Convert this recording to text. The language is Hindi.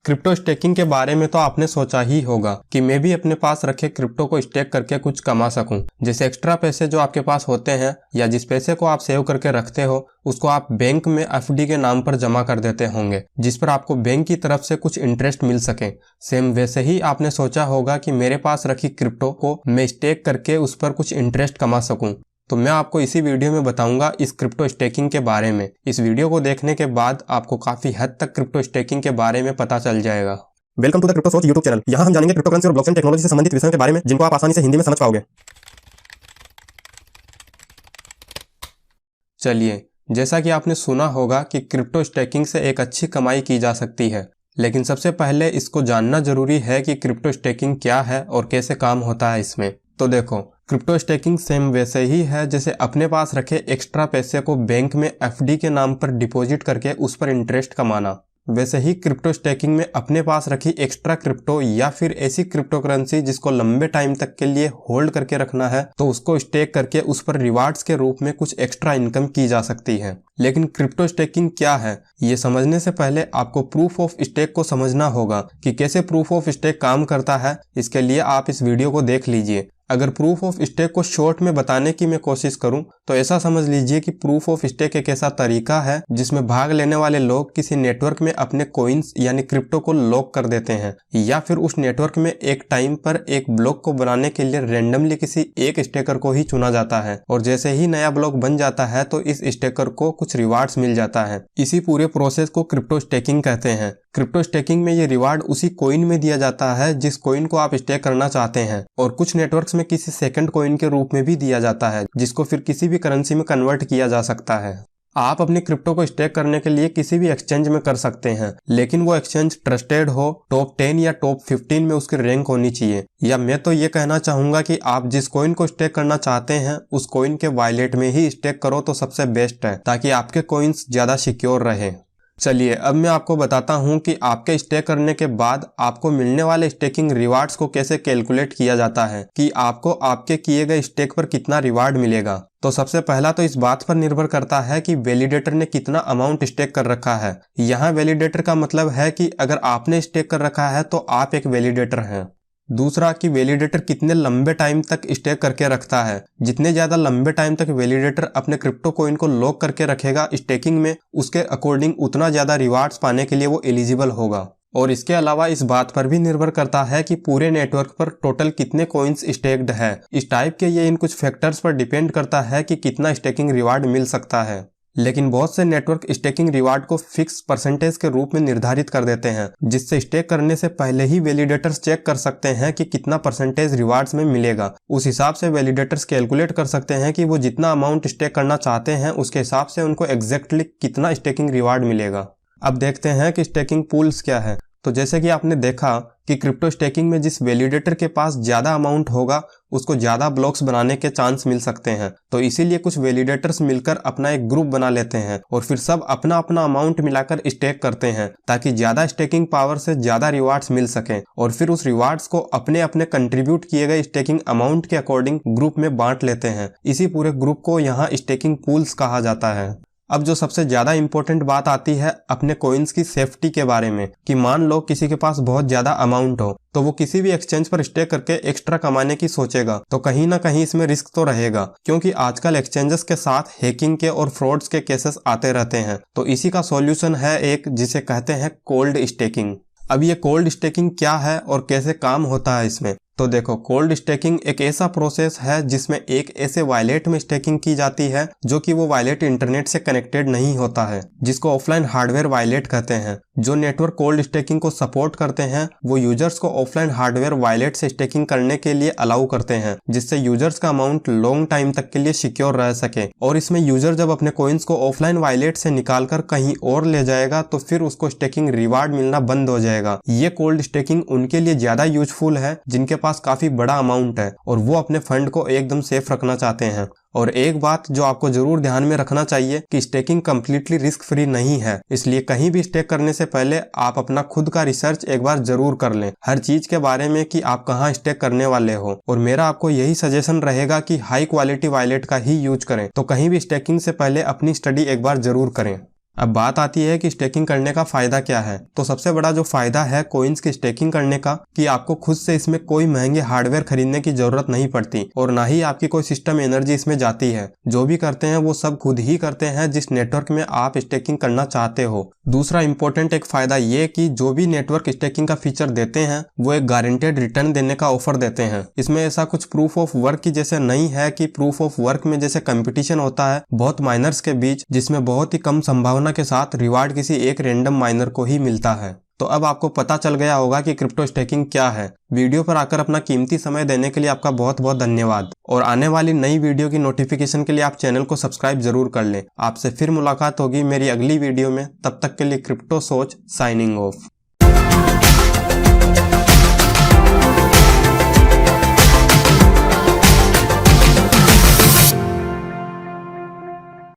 क्रिप्टो स्टेकिंग के बारे में तो आपने सोचा ही होगा कि मैं भी अपने पास रखे क्रिप्टो को स्टेक करके कुछ कमा सकूं। जैसे एक्स्ट्रा पैसे जो आपके पास होते हैं या जिस पैसे को आप सेव करके रखते हो उसको आप बैंक में एफडी के नाम पर जमा कर देते होंगे, जिस पर आपको बैंक की तरफ से कुछ इंटरेस्ट मिल सके। सेम वैसे ही आपने सोचा होगा कि मेरे पास रखी क्रिप्टो को मैं स्टेक करके उस पर कुछ इंटरेस्ट कमा सकूं। तो मैं आपको इसी वीडियो में बताऊंगा इस क्रिप्टो स्टेकिंग के बारे में। इस वीडियो को देखने के बाद आपको काफी हद तक क्रिप्टो स्टेकिंग के बारे में पता चल जाएगा। वेलकम टू द क्रिप्टो सोच यूट्यूब चैनल। यहाँ हम जानेंगे क्रिप्टो करेंसी और ब्लॉकचेन टेक्नोलॉजी से संबंधित विषयों के बारे में जिनको आप आसानी से हिंदी में समझ पाओगे। चलिए, जैसा कि आपने सुना होगा कि क्रिप्टो स्टेकिंग से एक अच्छी कमाई की जा सकती है, लेकिन सबसे पहले इसको जानना जरूरी है कि क्रिप्टो स्टेकिंग क्या है और कैसे काम होता है इसमें। तो देखो, क्रिप्टो स्टेकिंग सेम वैसे ही है जैसे अपने पास रखे एक्स्ट्रा पैसे को बैंक में एफडी के नाम पर डिपॉजिट करके उस पर इंटरेस्ट कमाना। वैसे ही क्रिप्टो स्टेकिंग में अपने पास रखी एक्स्ट्रा क्रिप्टो या फिर ऐसी क्रिप्टो करेंसी जिसको लंबे टाइम तक के लिए होल्ड करके रखना है तो उसको स्टेक करके उस पर रिवार्ड्स के रूप में कुछ एक्स्ट्रा इनकम की जा सकती है। लेकिन क्रिप्टो स्टेकिंग क्या है ये समझने से पहले आपको प्रूफ ऑफ स्टेक को समझना होगा कि कैसे प्रूफ ऑफ स्टेक काम करता है। इसके लिए आप इस वीडियो को देख लीजिए। अगर प्रूफ ऑफ स्टेक को शॉर्ट में बताने की मैं कोशिश करूं तो ऐसा समझ लीजिए कि प्रूफ ऑफ स्टेक एक ऐसा तरीका है जिसमें भाग लेने वाले लोग किसी नेटवर्क में अपने कॉइन्स यानी क्रिप्टो को लॉक कर देते हैं या फिर उस नेटवर्क में एक टाइम पर एक ब्लॉक को बनाने के लिए रैंडमली किसी एक स्टेकर को ही चुना जाता है और जैसे ही नया ब्लॉक बन जाता है तो इस स्टेकर को कुछ रिवार्ड्स मिल जाता है। इसी पूरे प्रोसेस को क्रिप्टो स्टेकिंग कहते हैं। क्रिप्टो स्टेकिंग में ये रिवार्ड उसी कॉइन में दिया जाता है जिस कॉइन को आप स्टेक करना चाहते हैं और कुछ नेटवर्क्स में किसी सेकंड कॉइन के रूप में भी दिया जाता है जिसको फिर किसी भी करेंसी में कन्वर्ट किया जा सकता है। आप अपने क्रिप्टो को स्टेक करने के लिए किसी भी एक्सचेंज में कर सकते हैं, लेकिन वो एक्सचेंज ट्रस्टेड हो, टॉप 10 या टॉप 15 में उसकी रैंक होनी चाहिए। या मैं तो ये कहना चाहूंगा कि आप जिस कॉइन को स्टेक करना चाहते हैं उस कॉइन के वॉलेट में ही स्टेक करो तो सबसे बेस्ट है, ताकि आपके कॉइन्स ज्यादा सिक्योर रहे। चलिए, अब मैं आपको बताता हूं कि आपके स्टेक करने के बाद आपको मिलने वाले स्टेकिंग रिवार्ड्स को कैसे कैलकुलेट किया जाता है कि आपको आपके किए गए स्टेक पर कितना रिवार्ड मिलेगा। तो सबसे पहला तो इस बात पर निर्भर करता है कि वैलिडेटर ने कितना अमाउंट स्टेक कर रखा है। यहाँ वैलिडेटर का मतलब है कि अगर आपने स्टेक कर रखा है तो आप एक वैलिडेटर हैं। दूसरा कि वैलिडेटर कितने लंबे टाइम तक स्टेक करके रखता है। जितने ज्यादा लंबे टाइम तक वैलिडेटर अपने क्रिप्टो कॉइन को लॉक करके रखेगा स्टेकिंग में, उसके अकॉर्डिंग उतना ज्यादा रिवार्ड्स पाने के लिए वो एलिजिबल होगा। और इसके अलावा इस बात पर भी निर्भर करता है कि पूरे नेटवर्क पर टोटल कितने कॉइन्स स्टेक्ड है। इस टाइप के ये इन कुछ फैक्टर्स पर डिपेंड करता है कि कितना स्टेकिंग रिवार्ड मिल सकता है। लेकिन बहुत से नेटवर्क स्टेकिंग रिवार्ड को फिक्स परसेंटेज के रूप में निर्धारित कर देते हैं, जिससे स्टेक करने से पहले ही वैलिडेटर्स चेक कर सकते हैं कि कितना परसेंटेज रिवार्ड्स में मिलेगा। उस हिसाब से वैलिडेटर्स कैलकुलेट कर सकते हैं कि वो जितना अमाउंट स्टेक करना चाहते हैं उसके हिसाब से उनको एग्जैक्टली कितना स्टेकिंग रिवार्ड मिलेगा। अब देखते हैं कि स्टेकिंग पूल्स क्या है। तो जैसे कि आपने देखा कि क्रिप्टो स्टेकिंग में जिस वैलिडेटर के पास ज्यादा अमाउंट होगा उसको ज्यादा ब्लॉक्स बनाने के चांस मिल सकते हैं। तो इसीलिए कुछ वैलिडेटर्स मिलकर अपना एक ग्रुप बना लेते हैं और फिर सब अपना अपना अमाउंट मिलाकर स्टेक करते हैं ताकि ज्यादा स्टेकिंग पावर से ज्यादा रिवार्ड्स मिल सकें और फिर उस रिवार्ड्स को अपने अपने कंट्रीब्यूट किए गए स्टेकिंग अमाउंट के अकॉर्डिंग ग्रुप में बांट लेते हैं। इसी पूरे ग्रुप को यहाँ स्टेकिंग पूल्स कहा जाता है। अब जो सबसे ज्यादा इंपॉर्टेंट बात आती है अपने कॉइन्स की सेफ्टी के बारे में कि मान लो किसी के पास बहुत ज्यादा अमाउंट हो तो वो किसी भी एक्सचेंज पर स्टेक करके एक्स्ट्रा कमाने की सोचेगा तो कहीं ना कहीं इसमें रिस्क तो रहेगा, क्योंकि आजकल एक्सचेंजेस के साथ हैकिंग के और फ्रॉड्स के केसेस आते रहते हैं। तो इसी का सॉल्यूशन है एक जिसे कहते हैं कोल्ड स्टेकिंग। अब ये कोल्ड स्टेकिंग क्या है और कैसे काम होता है इसमें, तो देखो, कोल्ड स्टेकिंग एक ऐसा प्रोसेस है जिसमें एक ऐसे वॉलेट में स्टेकिंग की जाती है जो कि वो वॉलेट इंटरनेट से कनेक्टेड नहीं होता है, जिसको ऑफलाइन हार्डवेयर वॉलेट कहते हैं। जो नेटवर्क कोल्ड स्टेकिंग को सपोर्ट करते हैं वो यूजर्स को ऑफलाइन हार्डवेयर वॉलेट से स्टेकिंग करने के लिए अलाउ करते हैं, जिससे यूजर्स का अमाउंट लॉन्ग टाइम तक के लिए सिक्योर रह सके। और इसमें यूजर जब अपने कॉइन्स को ऑफलाइन वॉलेट से निकालकर कहीं और ले जाएगा तो फिर उसको स्टेकिंग रिवार्ड मिलना बंद हो जाएगा। ये कोल्ड स्टेकिंग उनके लिए ज्यादा यूजफुल है जिनके पास काफी बड़ा अमाउंट है और वो अपने फंड को एकदम सेफ रखना चाहते हैं। और एक बात जो आपको जरूर ध्यान में रखना चाहिए कि स्टेकिंग कम्प्लीटली रिस्क फ्री नहीं है, इसलिए कहीं भी स्टेक करने से पहले आप अपना खुद का रिसर्च एक बार जरूर कर लें हर चीज के बारे में कि आप कहाँ स्टेक करने वाले हो। और मेरा आपको यही सजेशन रहेगा कि हाई क्वालिटी वॉलेट का ही यूज करें। तो कहीं भी स्टेकिंग से पहले अपनी स्टडी एक बार जरूर करें। अब बात आती है कि स्टेकिंग करने का फायदा क्या है। तो सबसे बड़ा जो फायदा है कॉइन्स की स्टेकिंग करने का कि आपको खुद से इसमें कोई महंगे हार्डवेयर खरीदने की जरूरत नहीं पड़ती और ना ही आपकी कोई सिस्टम एनर्जी इसमें जाती है। जो भी करते हैं वो सब खुद ही करते हैं जिस नेटवर्क में आप स्टेकिंग करना चाहते हो। दूसरा इंपॉर्टेंट एक फायदा ये कि जो भी नेटवर्क स्टेकिंग का फीचर देते हैं वो एक गारंटेड रिटर्न देने का ऑफर देते हैं। इसमें ऐसा कुछ प्रूफ ऑफ वर्क की जैसे नहीं है कि प्रूफ ऑफ वर्क में जैसे कंपटीशन होता है बहुत माइनर्स के बीच, जिसमें बहुत ही कम संभावना के साथ रिवार्ड किसी एक रैंडम माइनर को ही मिलता है। तो अब आपको पता चल गया होगा कि क्रिप्टो स्टेकिंग क्या है। वीडियो पर आकर अपना कीमती समय देने के लिए आपका बहुत बहुत धन्यवाद और आने वाली नई वीडियो की नोटिफिकेशन के लिए आप चैनल को सब्सक्राइब जरूर कर लें। आपसे फिर मुलाकात होगी मेरी अगली वीडियो में, तब तक के लिए क्रिप्टो सोच साइनिंग ऑफ।